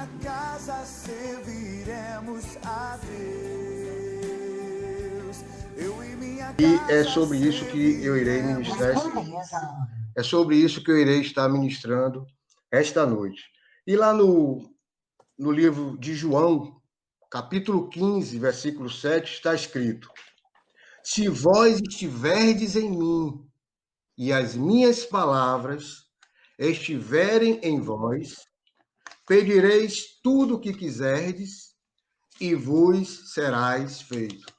minha casa serviremos a Deus. Eu e minha casa. E é sobre isso que eu irei ministrar. É sobre isso que eu irei estar ministrando esta noite. E lá no livro de João, capítulo 15, versículo 7, está escrito: se vós estiverdes em mim e as minhas palavras estiverem em vós, pedireis tudo o que quiserdes e vos serás feito.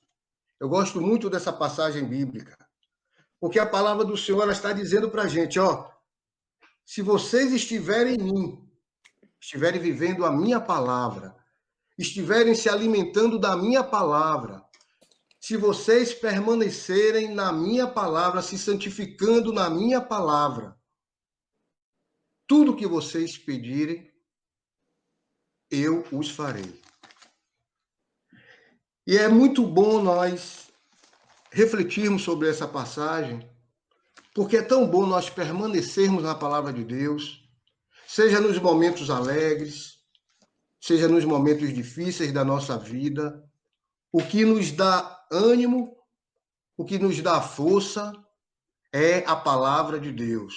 Eu gosto muito dessa passagem bíblica, porque a palavra do Senhor ela está dizendo para a gente, ó, se vocês estiverem em mim, estiverem vivendo a minha palavra, estiverem se alimentando da minha palavra, se vocês permanecerem na minha palavra, se santificando na minha palavra, tudo que vocês pedirem, eu os farei. E é muito bom nós refletirmos sobre essa passagem, porque é tão bom nós permanecermos na palavra de Deus, seja nos momentos alegres, seja nos momentos difíceis da nossa vida. O que nos dá ânimo, o que nos dá força é a palavra de Deus.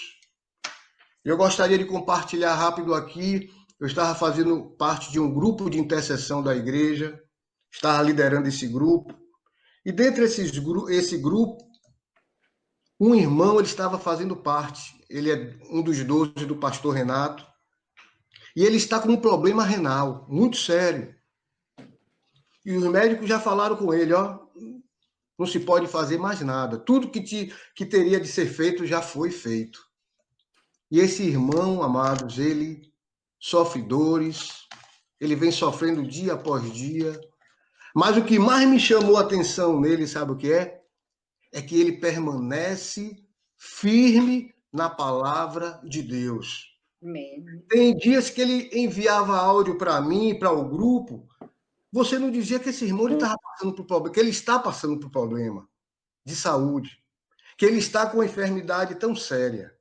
Eu gostaria de compartilhar rápido aqui. Eu estava fazendo parte de um grupo de intercessão da igreja, estava liderando esse grupo, e dentre esse grupo, um irmão ele estava fazendo parte. Ele é um dos 12 do pastor Renato, e ele está com um problema renal muito sério. E os médicos já falaram com ele, ó, não se pode fazer mais nada. Tudo que teria de ser feito já foi feito. E esse irmão, amados, ele sofre dores, ele vem sofrendo dia após dia. Mas o que mais me chamou a atenção nele, sabe o que é? É que ele permanece firme na palavra de Deus. Amém. Tem dias que ele enviava áudio para mim, para o grupo, você não dizia que esse irmão estava passando por problema, que ele está passando por problema de saúde, que ele está com uma enfermidade tão séria.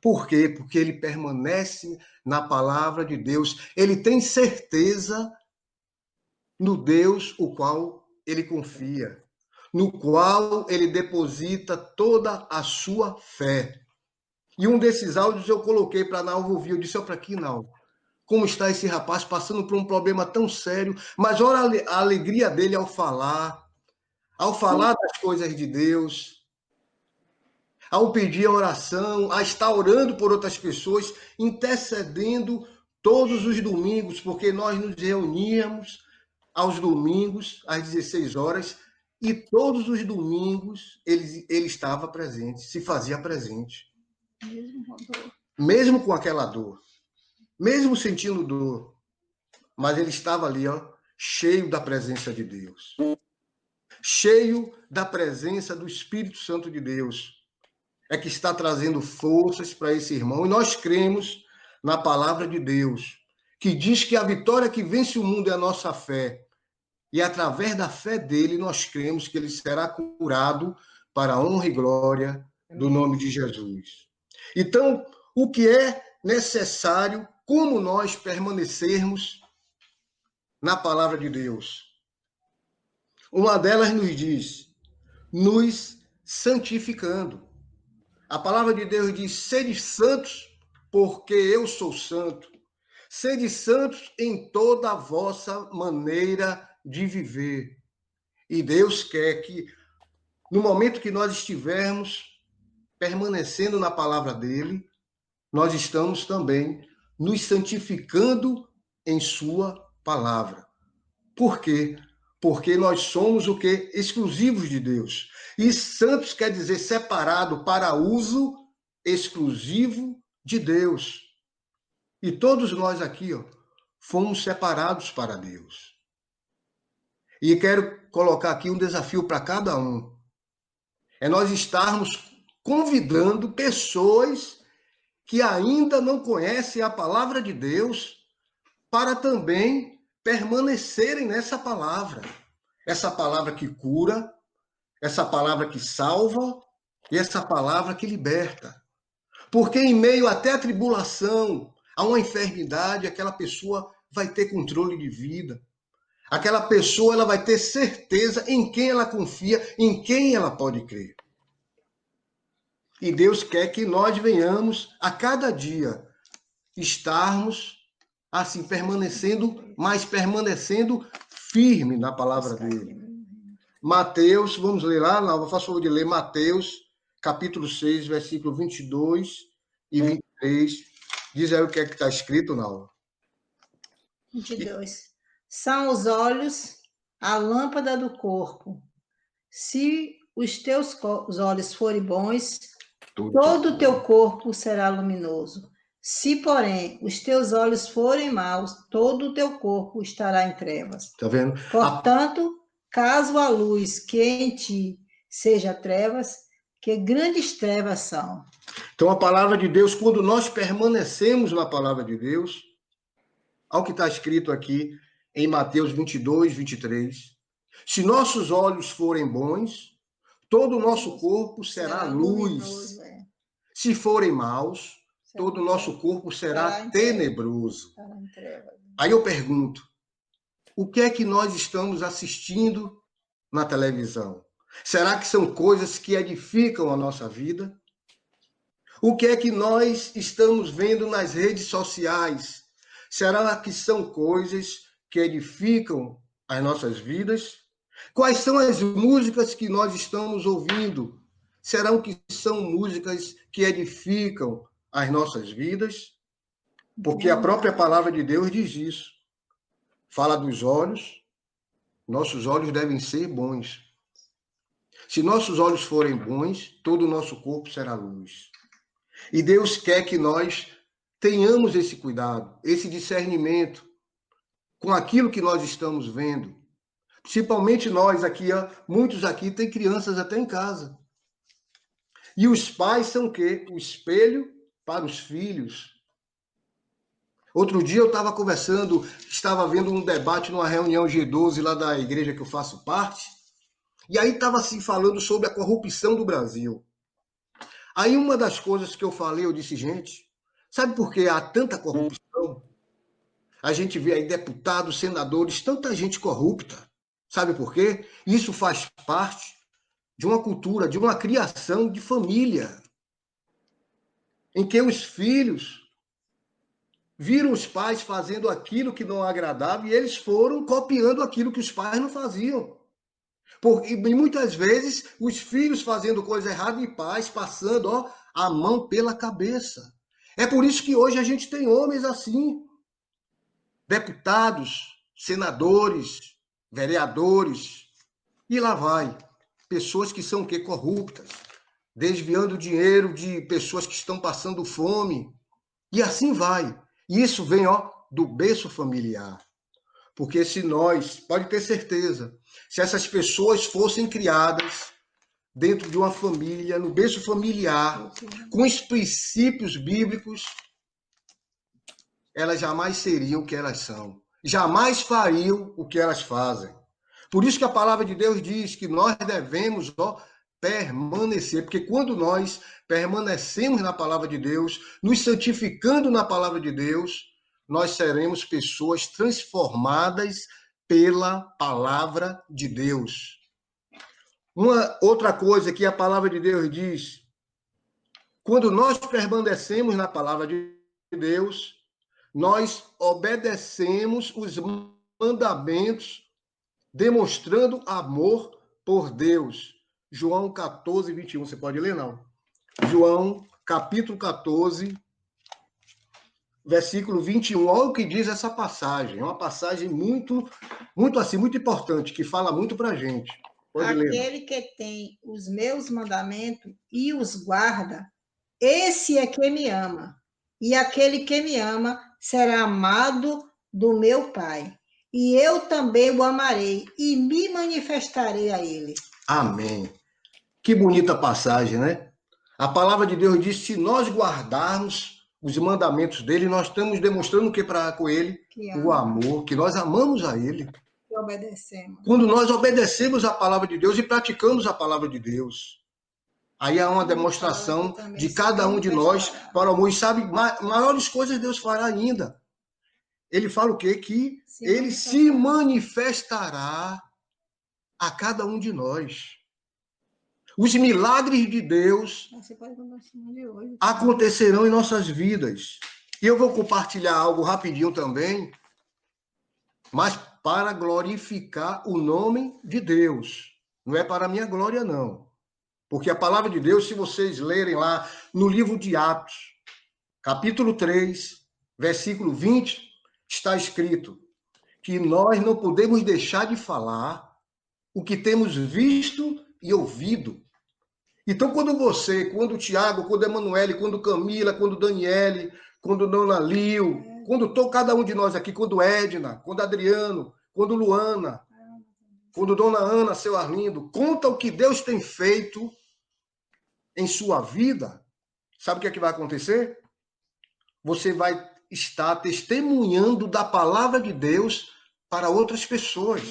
Por quê? Porque ele permanece na palavra de Deus. Ele tem certeza no Deus o qual ele confia, no qual ele deposita toda a sua fé. E um desses áudios eu coloquei para a Nalva ouvir. Eu disse, ó, para aqui, Nalva, como está esse rapaz passando por um problema tão sério, mas olha a alegria dele ao falar das coisas de Deus, ao pedir a oração, a estar orando por outras pessoas, intercedendo todos os domingos, porque nós nos reuníamos aos domingos, às 16 horas, e todos os domingos ele estava presente, se fazia presente. Mesmo com aquela dor, mesmo sentindo dor, mas ele estava ali, ó, cheio da presença de Deus, cheio da presença do Espírito Santo de Deus, é que está trazendo forças para esse irmão. E nós cremos na palavra de Deus, que diz que a vitória que vence o mundo é a nossa fé. E através da fé dele, nós cremos que ele será curado para a honra e glória do nome de Jesus. Então, o que é necessário, como nós permanecermos na palavra de Deus? Uma delas nos diz, nos santificando. A palavra de Deus diz, sede santos, porque eu sou santo. Sede santos em toda a vossa maneira de viver. E Deus quer que, no momento que nós estivermos permanecendo na palavra dele, nós estamos também nos santificando em sua palavra. Por quê? Porque nós somos o quê? Exclusivos de Deus. E santos quer dizer separado para uso exclusivo de Deus. E todos nós aqui, ó, fomos separados para Deus. E quero colocar aqui um desafio para cada um. É nós estarmos convidando pessoas que ainda não conhecem a palavra de Deus para também permanecerem nessa palavra. Essa palavra que cura, essa palavra que salva e essa palavra que liberta. Porque em meio até a tribulação, a uma enfermidade, aquela pessoa vai ter controle de vida. Aquela pessoa ela vai ter certeza em quem ela confia, em quem ela pode crer. E Deus quer que nós venhamos a cada dia estarmos assim permanecendo, mas permanecendo firme na palavra dele. Mateus, vamos ler lá, Nalva, faça favor de ler Mateus, capítulo 6, versículo 22 e 23. Diz aí o que é que está escrito, Nalva. 22. São os olhos a lâmpada do corpo. Se os teus olhos forem bons, todo o teu corpo será luminoso. Se, porém, os teus olhos forem maus, todo o teu corpo estará em trevas. Está vendo? Portanto, caso a luz que em ti seja trevas, que grandes trevas são. Então, a palavra de Deus, quando nós permanecemos na palavra de Deus, ao que está escrito aqui em Mateus 22, 23, se nossos olhos forem bons, todo o nosso corpo será luz. Se forem maus, todo o nosso corpo será tenebroso. Aí eu pergunto, o que é que nós estamos assistindo na televisão? Será que são coisas que edificam a nossa vida? O que é que nós estamos vendo nas redes sociais? Será que são coisas que edificam as nossas vidas? Quais são as músicas que nós estamos ouvindo? Serão que são músicas que edificam as nossas vidas? Porque a própria palavra de Deus diz isso. Fala dos olhos, nossos olhos devem ser bons. Se nossos olhos forem bons, todo o nosso corpo será luz. E Deus quer que nós tenhamos esse cuidado, esse discernimento com aquilo que nós estamos vendo. Principalmente nós aqui, muitos aqui têm crianças até em casa. E os pais são o quê? O espelho para os filhos. Outro dia eu estava conversando, estava vendo um debate numa reunião G12 lá da igreja que eu faço parte, e aí estava se falando sobre a corrupção do Brasil. Aí uma das coisas que eu falei, eu disse, gente, sabe por que há tanta corrupção? A gente vê aí deputados, senadores, tanta gente corrupta. Sabe por quê? Isso faz parte de uma cultura, de uma criação de família, em que os filhos viram os pais fazendo aquilo que não agradava e eles foram copiando aquilo que os pais não faziam. E muitas vezes os filhos fazendo coisa errada e pais passando a mão pela cabeça. É por isso que hoje a gente tem homens assim, deputados, senadores, vereadores, e lá vai. Pessoas que são o quê? Corruptas, desviando dinheiro de pessoas que estão passando fome. E assim vai. E isso vem do berço familiar. Porque se nós, pode ter certeza, se essas pessoas fossem criadas dentro de uma família, no berço familiar, com os princípios bíblicos, elas jamais seriam o que elas são. Jamais fariam o que elas fazem. Por isso que a palavra de Deus diz que nós devemos permanecer, porque quando nós permanecemos na palavra de Deus, nos santificando na palavra de Deus, nós seremos pessoas transformadas pela palavra de Deus. Uma outra coisa que a palavra de Deus diz, quando nós permanecemos na palavra de Deus, nós obedecemos os mandamentos, demonstrando amor por Deus. João 14, 21. Você pode ler, não? João, capítulo 14, versículo 21. Olha o que diz essa passagem. É uma passagem muito importante, que fala muito para a gente. Pode ler. Aquele que tem os meus mandamentos e os guarda, esse é que me ama. E aquele que me ama será amado do meu Pai. E eu também o amarei e me manifestarei a ele. Amém. Que bonita passagem, né? A palavra de Deus diz, se nós guardarmos os mandamentos dele, nós estamos demonstrando o que com ele? O amor, que nós amamos a ele. Que obedecemos. Quando nós obedecemos a palavra de Deus e praticamos a palavra de Deus, aí há uma demonstração de cada um de nós para o amor. E sabe, maiores coisas Deus fará ainda. ele fala o quê? Que ele se manifestará a cada um de nós. Os milagres de Deus acontecerão em nossas vidas. E eu vou compartilhar algo rapidinho também, mas para glorificar o nome de Deus. Não é para a minha glória, não. Porque a palavra de Deus, se vocês lerem lá no livro de Atos, capítulo 3, versículo 20, está escrito que nós não podemos deixar de falar o que temos visto e ouvido. Então, quando o Tiago, quando a Emanuele, quando Camila, quando Daniele, quando Dona Lio, quando cada um de nós aqui, quando Edna, quando Adriano, quando Luana, quando Dona Ana, seu Arlindo, conta o que Deus tem feito em sua vida, sabe o que é que vai acontecer? Você vai estar testemunhando da palavra de Deus para outras pessoas.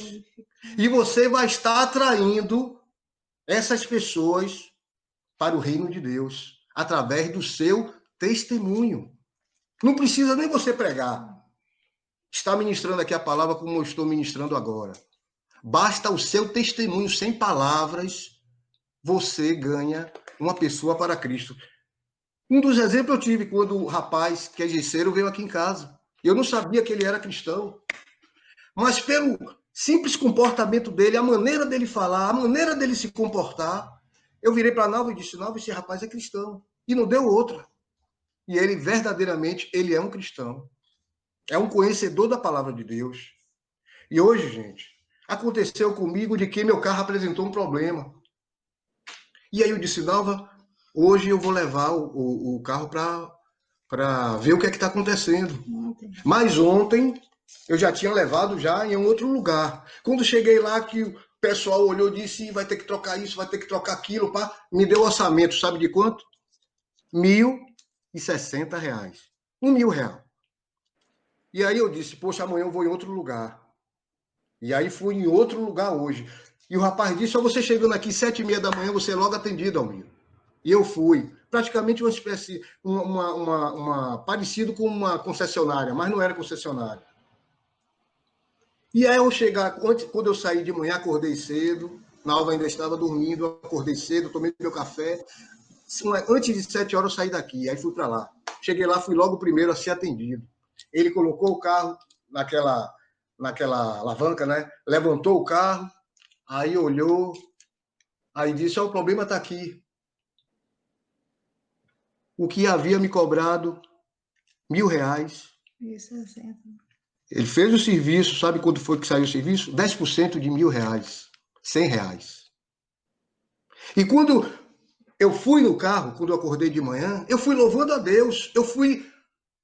E você vai estar atraindo essas pessoas para o reino de Deus, através do seu testemunho. Não precisa nem você pregar. Está ministrando aqui a palavra como eu estou ministrando agora. Basta o seu testemunho, sem palavras, você ganha uma pessoa para Cristo. Um dos exemplos eu tive quando o rapaz, que é gesseiro, veio aqui em casa. Eu não sabia que ele era cristão. Mas pelo simples comportamento dele, a maneira dele falar, a maneira dele se comportar, eu virei para a Nalva e disse, Nalva, esse rapaz é cristão. E não deu outra. E ele, verdadeiramente, ele é um cristão. É um conhecedor da palavra de Deus. E hoje, gente, aconteceu comigo de que meu carro apresentou um problema. E aí eu disse, Nalva, hoje eu vou levar o carro para ver o que é que está acontecendo. Mas ontem eu já tinha levado já em um outro lugar. Quando cheguei lá, que o pessoal olhou e disse, vai ter que trocar isso, vai ter que trocar aquilo, pá. Me deu orçamento, sabe de quanto? R$1.060. R$1.000. E aí eu disse, poxa, amanhã eu vou em outro lugar. E aí fui em outro lugar hoje. E o rapaz disse, só você chegando aqui 7h30 da manhã, você é logo atendido, Almir. E eu fui. Praticamente uma espécie, parecido com uma concessionária, mas não era concessionária. E aí eu chegar, quando eu saí de manhã, acordei cedo, Nalva ainda estava dormindo, acordei cedo, tomei meu café. Antes de 7 horas eu saí daqui, aí fui para lá. Cheguei lá, fui logo o primeiro a ser atendido. Ele colocou o carro naquela alavanca, né? Levantou o carro, aí olhou, aí disse, o problema está aqui. O que havia me cobrado R$1.000. Ele fez o serviço, sabe quando foi que saiu o serviço? 10% de R$1.000, R$100. E quando eu fui no carro, quando eu acordei de manhã, eu fui louvando a Deus, eu fui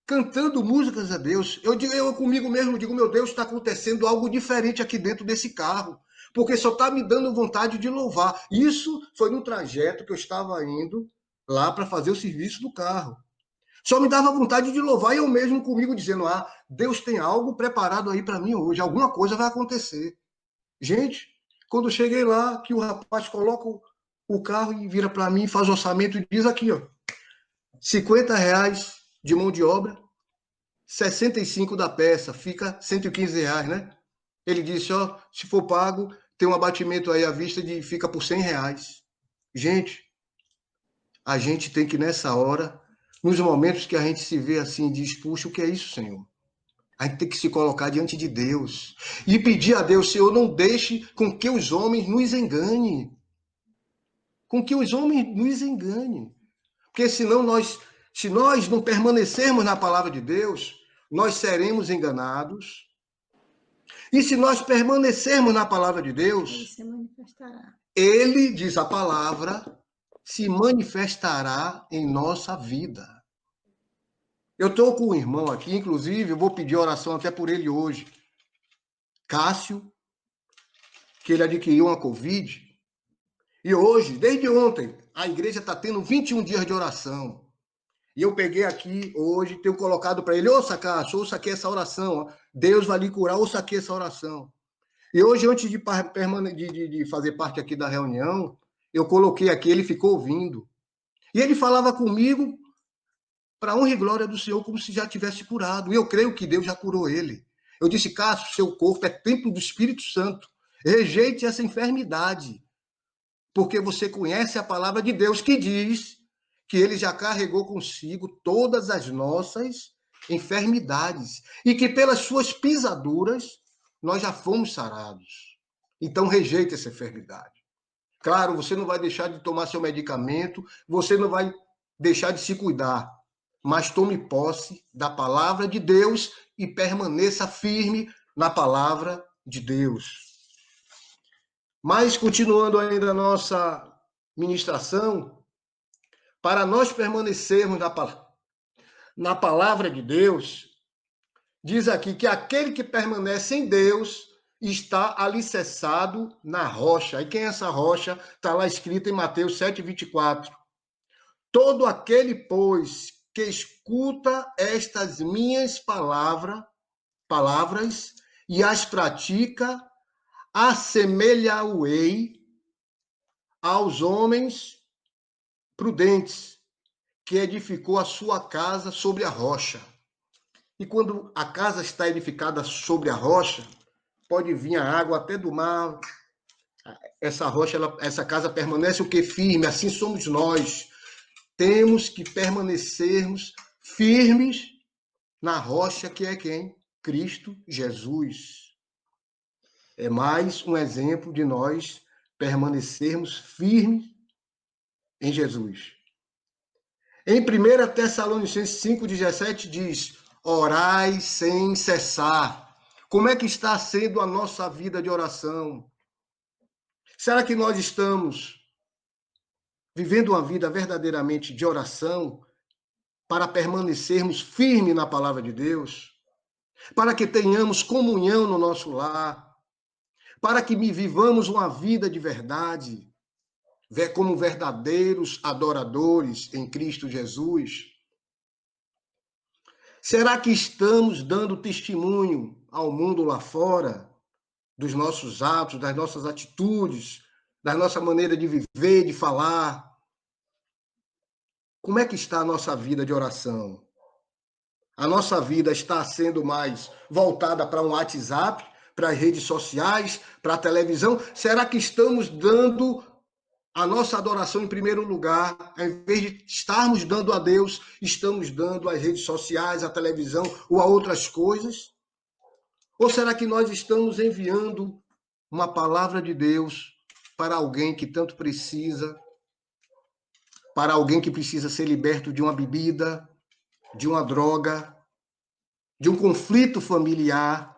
cantando músicas a Deus. Eu comigo mesmo digo, meu Deus, está acontecendo algo diferente aqui dentro desse carro, porque só está me dando vontade de louvar. Isso foi no trajeto que eu estava indo lá para fazer o serviço do carro. Só me dava vontade de louvar e eu mesmo comigo dizendo, Deus tem algo preparado aí para mim hoje, alguma coisa vai acontecer. Gente, quando cheguei lá, que o rapaz coloca o carro e vira para mim, faz o orçamento e diz aqui, R$50 de mão de obra, 65 da peça, fica R$115, né? Ele disse, se for pago, tem um abatimento aí à vista fica por R$100. Gente, a gente tem que nessa hora, nos momentos que a gente se vê assim, diz, puxa, o que é isso, Senhor? A gente tem que se colocar diante de Deus e pedir a Deus, Senhor, não deixe com que os homens nos enganem. Com que os homens nos enganem. Porque senão se nós não permanecermos na palavra de Deus, nós seremos enganados. E se nós permanecermos na palavra de Deus, Ele, diz a palavra, se manifestará em nossa vida. Eu estou com um irmão aqui, inclusive, eu vou pedir oração até por ele hoje. Cássio, que ele adquiriu uma Covid. E hoje, desde ontem, a igreja está tendo 21 dias de oração. E eu peguei aqui hoje, tenho colocado para ele, ouça, Cássio, ouça aqui essa oração. Deus vai lhe curar, ouça aqui essa oração. E hoje, antes de fazer parte aqui da reunião, eu coloquei aqui, ele ficou ouvindo. E ele falava comigo, para a honra e glória do Senhor, como se já tivesse curado. E eu creio que Deus já curou ele. Eu disse, Cássio, seu corpo é templo do Espírito Santo. Rejeite essa enfermidade, porque você conhece a palavra de Deus que diz que ele já carregou consigo todas as nossas enfermidades e que pelas suas pisaduras nós já fomos sarados. Então rejeite essa enfermidade. Claro, você não vai deixar de tomar seu medicamento, você não vai deixar de se cuidar, mas tome posse da palavra de Deus e permaneça firme na palavra de Deus. Mas, continuando ainda a nossa ministração, para nós permanecermos na palavra de Deus, diz aqui que aquele que permanece em Deus está alicerçado na rocha. E quem é essa rocha? Está lá escrito em Mateus 7,24. Todo aquele, pois, que escuta estas minhas palavras e as pratica, assemelha-o-ei aos homens prudentes, que edificou a sua casa sobre a rocha. E quando a casa está edificada sobre a rocha, pode vir a água até do mar. Essa rocha, essa casa permanece o que? Firme. Assim somos nós. Temos que permanecermos firmes na rocha que é quem? Cristo Jesus. É mais um exemplo de nós permanecermos firmes em Jesus. Em 1 Tessalonicenses 5,17 diz, orai sem cessar. Como é que está sendo a nossa vida de oração? Será que nós estamos vivendo uma vida verdadeiramente de oração para permanecermos firmes na palavra de Deus? Para que tenhamos comunhão no nosso lar? Para que vivamos uma vida de verdade, como verdadeiros adoradores em Cristo Jesus? Será que estamos dando testemunho ao mundo lá fora dos nossos atos, das nossas atitudes, da nossa maneira de viver, de falar? Como é que está a nossa vida de oração? A nossa vida está sendo mais voltada para um WhatsApp, para as redes sociais, para a televisão? Será que estamos dando a nossa adoração em primeiro lugar? Ao invés de estarmos dando a Deus, estamos dando às redes sociais, à televisão ou a outras coisas? Ou será que nós estamos enviando uma palavra de Deus para alguém que tanto precisa, para alguém que precisa ser liberto de uma bebida, de uma droga, de um conflito familiar?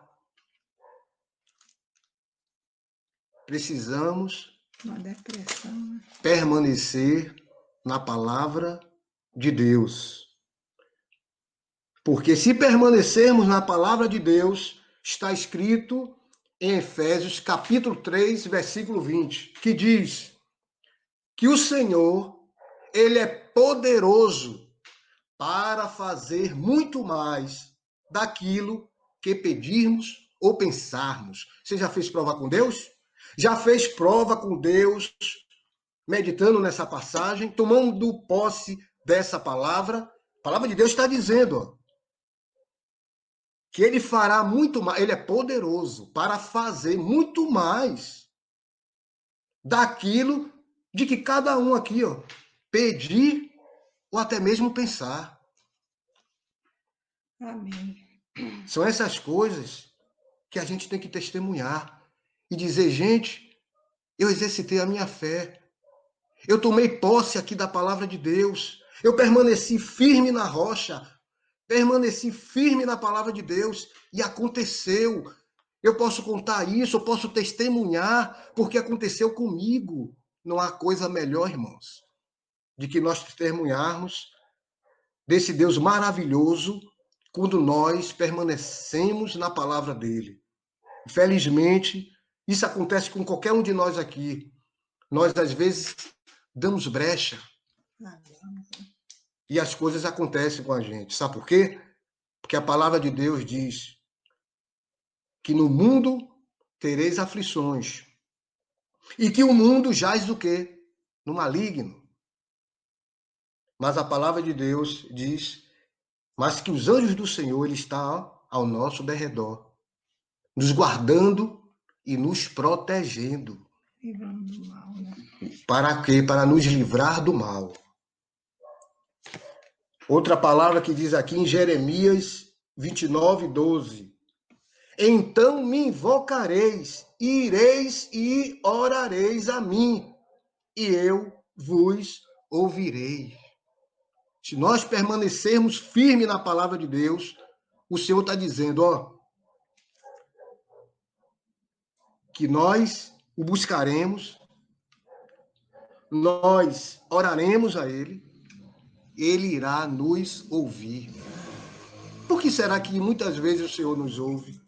Precisamos permanecer na palavra de Deus. Porque se permanecermos na palavra de Deus, está escrito em Efésios capítulo 3, versículo 20, que diz que o Senhor, ele é poderoso para fazer muito mais daquilo que pedirmos ou pensarmos. Você já fez prova com Deus? Já fez prova com Deus, meditando nessa passagem, tomando posse dessa palavra? A palavra de Deus está dizendo, ó, que ele fará muito mais, ele é poderoso para fazer muito mais daquilo de que cada um aqui, ó, pedir ou até mesmo pensar. Amém. São essas coisas que a gente tem que testemunhar e dizer, gente, eu exercitei a minha fé, eu tomei posse aqui da palavra de Deus, eu permaneci firme na rocha, permaneci firme na palavra de Deus e aconteceu. Eu posso contar isso, eu posso testemunhar, porque aconteceu comigo. Não há coisa melhor, irmãos, de que nós testemunharmos desse Deus maravilhoso quando nós permanecemos na palavra dele. Infelizmente, isso acontece com qualquer um de nós aqui. Nós, às vezes, damos brecha e as coisas acontecem com a gente. Sabe por quê? Porque a palavra de Deus diz que no mundo tereis aflições e que o mundo jaz do quê? No maligno. Mas a palavra de Deus diz mas que os anjos do Senhor ele está ao nosso derredor, nos guardando e nos protegendo. Livrando do mal, né? Para quê? Para nos livrar do mal. Outra palavra que diz aqui em Jeremias 29:12. Então me invocareis, ireis e orareis a mim, e eu vos ouvirei. Se nós permanecermos firmes na palavra de Deus, o Senhor está dizendo, que nós o buscaremos, nós oraremos a Ele, Ele irá nos ouvir. Por que será que muitas vezes o Senhor nos ouve?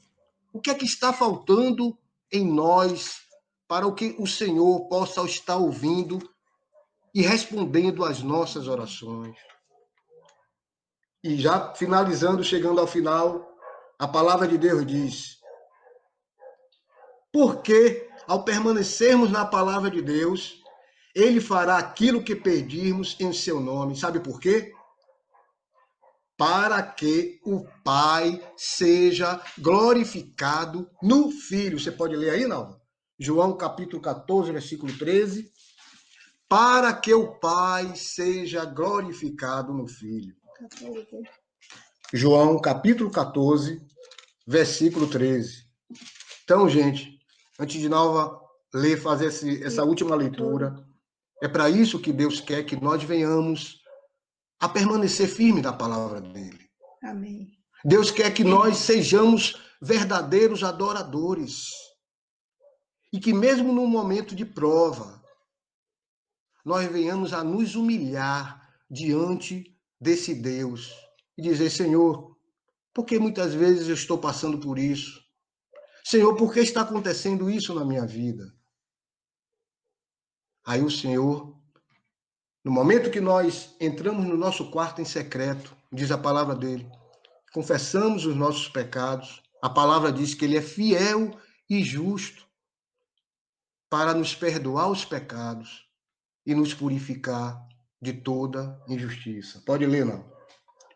O que é que está faltando em nós para o que o Senhor possa estar ouvindo e respondendo às nossas orações? E já finalizando, chegando ao final, a palavra de Deus diz: porque ao permanecermos na palavra de Deus, Ele fará aquilo que pedirmos em seu nome. Sabe por quê? Para que o Pai seja glorificado no Filho. Você pode ler aí, Nalva? João capítulo 14, versículo 13. Para que o Pai seja glorificado no Filho. João capítulo 14, versículo 13. Então, gente, antes de Nalva ler, fazer essa última leitura, é para isso que Deus quer que nós venhamos a permanecer firme na palavra dele. Amém. Deus quer que nós sejamos verdadeiros adoradores. E que mesmo no momento de prova, nós venhamos a nos humilhar diante desse Deus. E dizer, Senhor, por que muitas vezes eu estou passando por isso? Senhor, por que está acontecendo isso na minha vida? Aí o Senhor, no momento que nós entramos no nosso quarto em secreto, diz a palavra dele, confessamos os nossos pecados, a palavra diz que ele é fiel e justo para nos perdoar os pecados e nos purificar de toda injustiça. Pode ler, não?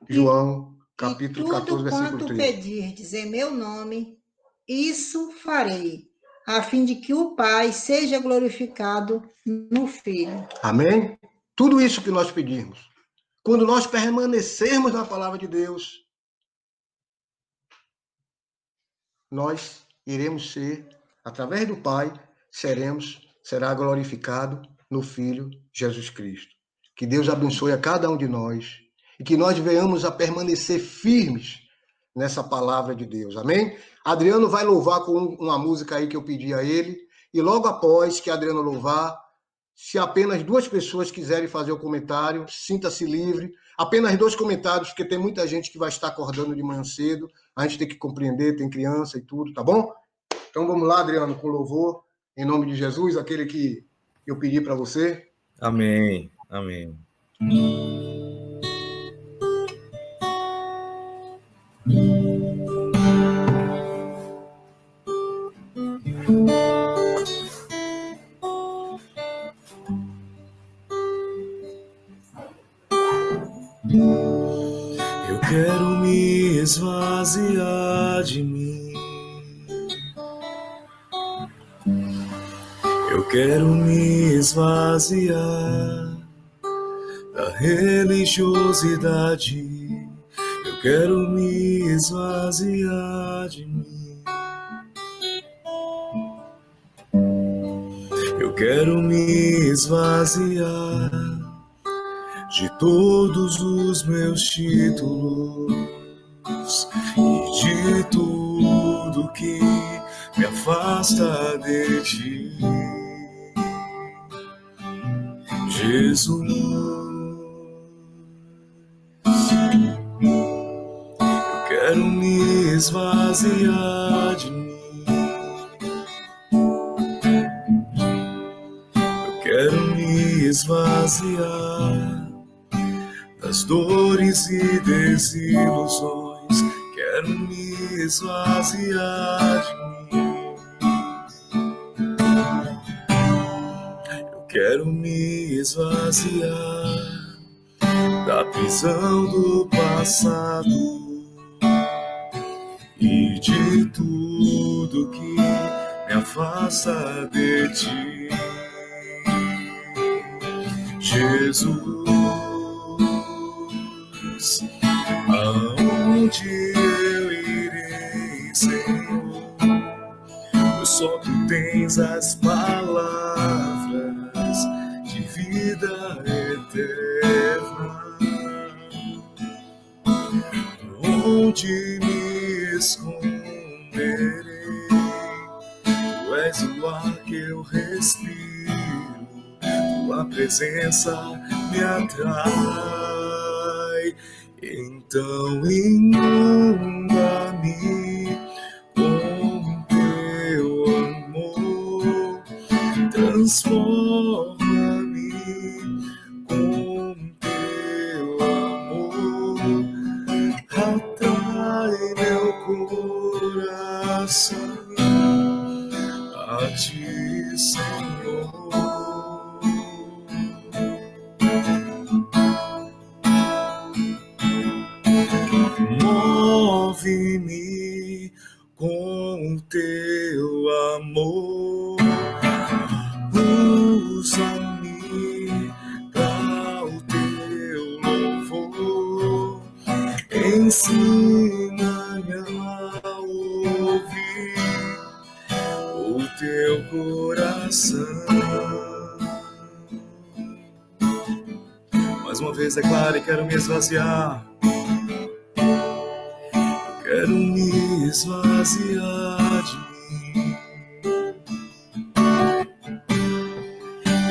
João, capítulo 14, versículo 13. Tudo quanto pedirdes em meu nome, isso farei, a fim de que o Pai seja glorificado no Filho. Amém? Tudo isso que nós pedimos. Quando nós permanecermos na palavra de Deus, nós iremos ser, através do Pai, será glorificado no Filho Jesus Cristo. Que Deus abençoe a cada um de nós e que nós venhamos a permanecer firmes nessa palavra de Deus. Amém? Adriano vai louvar com uma música aí que eu pedi a ele e logo após que Adriano louvar, se apenas 2 pessoas quiserem fazer o comentário, sinta-se livre. Apenas 2 comentários, porque tem muita gente que vai estar acordando de manhã cedo. A gente tem que compreender, tem criança e tudo, tá bom? Então vamos lá, Adriano, com louvor, em nome de Jesus, aquele que eu pedi para você. Amém, amém. Eu quero me esvaziar de mim. Eu quero me esvaziar da religiosidade. Eu quero me esvaziar de mim. Eu quero me esvaziar de todos os meus títulos e de tudo que me afasta de ti, Jesus. Eu quero me esvaziar de mim. Eu quero me esvaziar das dores e desilusões, quero me esvaziar de mim. Eu quero me esvaziar da da prisão do passado e de tudo que me afasta de ti, Jesus. Aonde eu irei, Senhor? Pois só tu tens as palavras de vida eterna. Onde me esconderei? Tu és o ar que eu respiro, tua presença me atrai. Então inunda-me com teu amor, transforma-me com teu amor, atrai meu coração a ti, Senhor. Move-me com o teu amor, usa-me para o teu louvor, ensina-me a ouvir o teu coração. Mais uma vez declaro e quero me esvaziar. Quero me esvaziar de mim.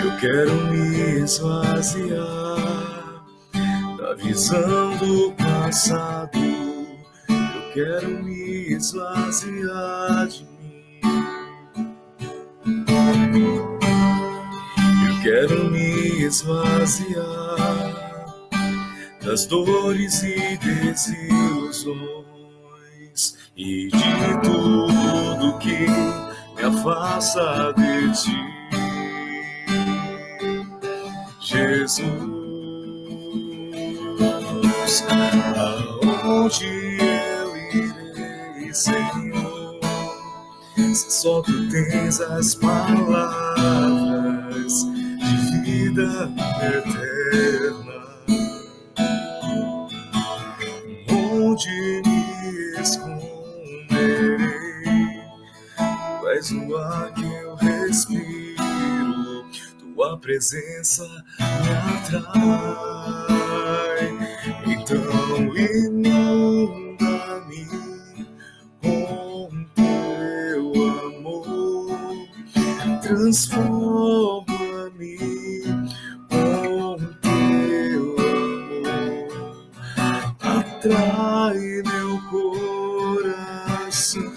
Eu quero me esvaziar da visão do passado. Eu quero me esvaziar de mim. Eu quero me esvaziar das dores e desilusões e de tudo que me afasta de ti, Jesus. Aonde eu irei, Senhor, se só tu tens as palavras de vida eterna? Onde me esconderei? Tu és o ar que eu respiro, tua presença me atrai. Então inunda-me com teu amor, transforma-me com teu amor, atrai meu coração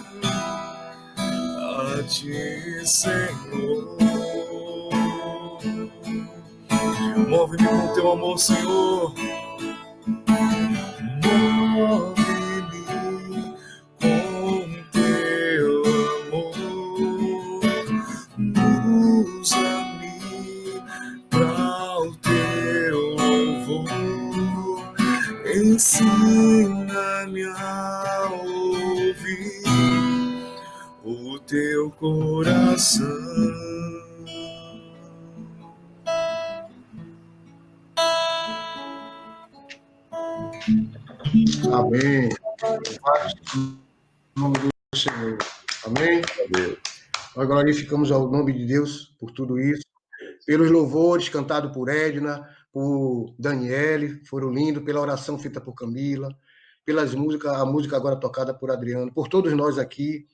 a ti, Senhor. Move-me com teu amor, Senhor. Move-me com teu amor. Usa-me para o teu louvor. Ensina-me a ouvir o teu coração. Amém. Em nome do Senhor. Amém. Nós glorificamos ao nome de Deus por tudo isso, pelos louvores cantados por Edna, por Daniele, foram lindos, pela oração feita por Camila, pelas músicas, a música agora tocada por Adriano, por todos nós aqui,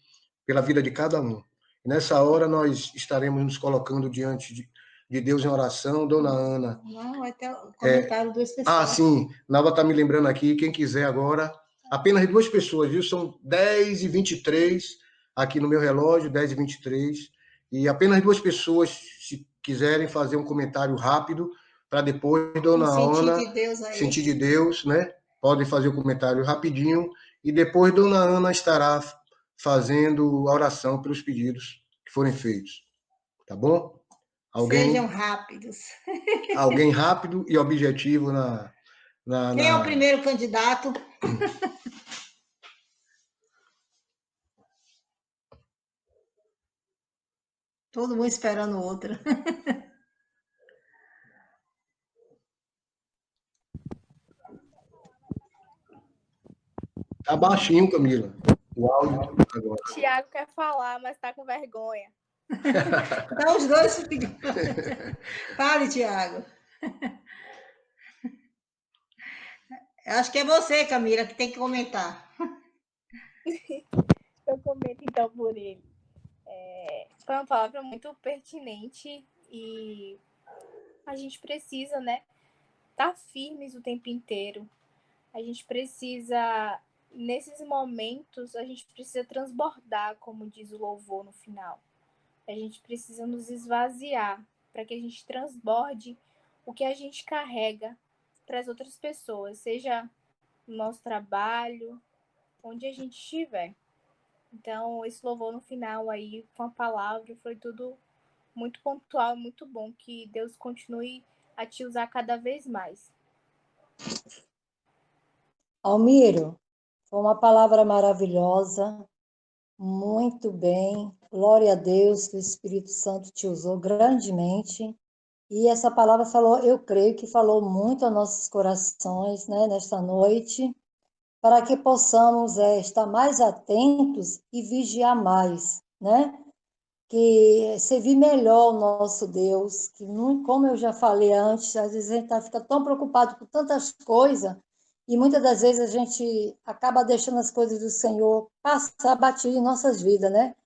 pela vida de cada um. E nessa hora nós estaremos nos colocando diante de Deus em oração. Dona Ana. Não, vai ter um comentário do especial. Ah, sim. Nava está me lembrando aqui, quem quiser agora, apenas 2 pessoas, viu? São 10h23 aqui no meu relógio, 10h23, e apenas 2 pessoas, se quiserem fazer um comentário rápido, para depois, Dona Ana, sentir de Deus, né? Podem fazer o comentário rapidinho, e depois Dona Ana estará fazendo a oração pelos pedidos que forem feitos. Tá bom? Sejam rápidos. Alguém rápido e objetivo na Quem é o primeiro candidato? Todo mundo esperando outra. Tá baixinho, Camila. O áudio agora. Tiago quer falar, mas tá com vergonha. Então, os dois ficam. Fale, Tiago. Eu acho que é você, Camila, que tem que comentar. Eu comento então por ele. Foi uma palavra muito pertinente e a gente precisa, né, estar firmes o tempo inteiro. A gente precisa, nesses momentos, a gente precisa transbordar, como diz o louvor no final. A gente precisa nos esvaziar para que a gente transborde o que a gente carrega para as outras pessoas, seja no nosso trabalho, onde a gente estiver. Então, esse louvor no final aí, com a palavra, foi tudo muito pontual, muito bom. Que Deus continue a te usar cada vez mais. Almiro, foi uma palavra maravilhosa, muito bem. Glória a Deus que o Espírito Santo te usou grandemente. E essa palavra falou, eu creio que falou muito aos nossos corações, né, nesta noite, para que possamos estar mais atentos e vigiar mais, né? Que servir melhor o nosso Deus, que como eu já falei antes, às vezes a gente fica tão preocupado com tantas coisas e muitas das vezes a gente acaba deixando as coisas do Senhor passar batido em nossas vidas, né?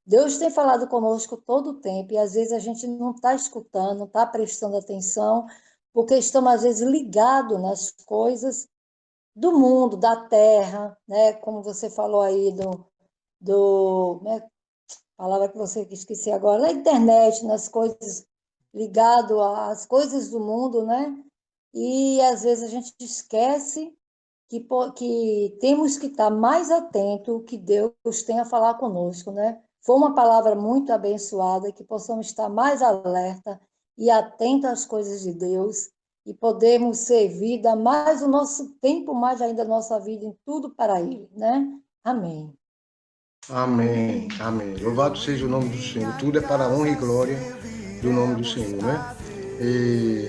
Deus tem falado conosco todo o tempo e às vezes a gente não está escutando, não está prestando atenção, porque estamos às vezes ligados nas coisas do mundo, da terra, né? Como você falou aí né? Palavra que você esqueci agora, na internet, nas coisas ligado às coisas do mundo, né? E às vezes a gente esquece que temos que estar mais atento ao que Deus tem a falar conosco, né? Foi uma palavra muito abençoada, que possamos estar mais alerta e atento às coisas de Deus e podemos servir, dar mais o nosso tempo, mais ainda a nossa vida em tudo para Ele, né? Amém. Amém, amém. Louvado seja o nome do Senhor. Tudo é para a honra e glória do nome do Senhor, né? E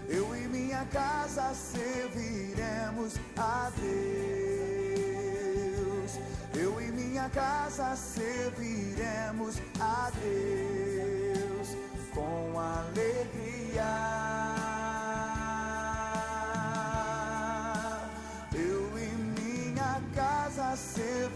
Eu e minha casa serviremos a Deus. Eu e minha casa serviremos a Deus com alegria. Eu e minha casa serviremos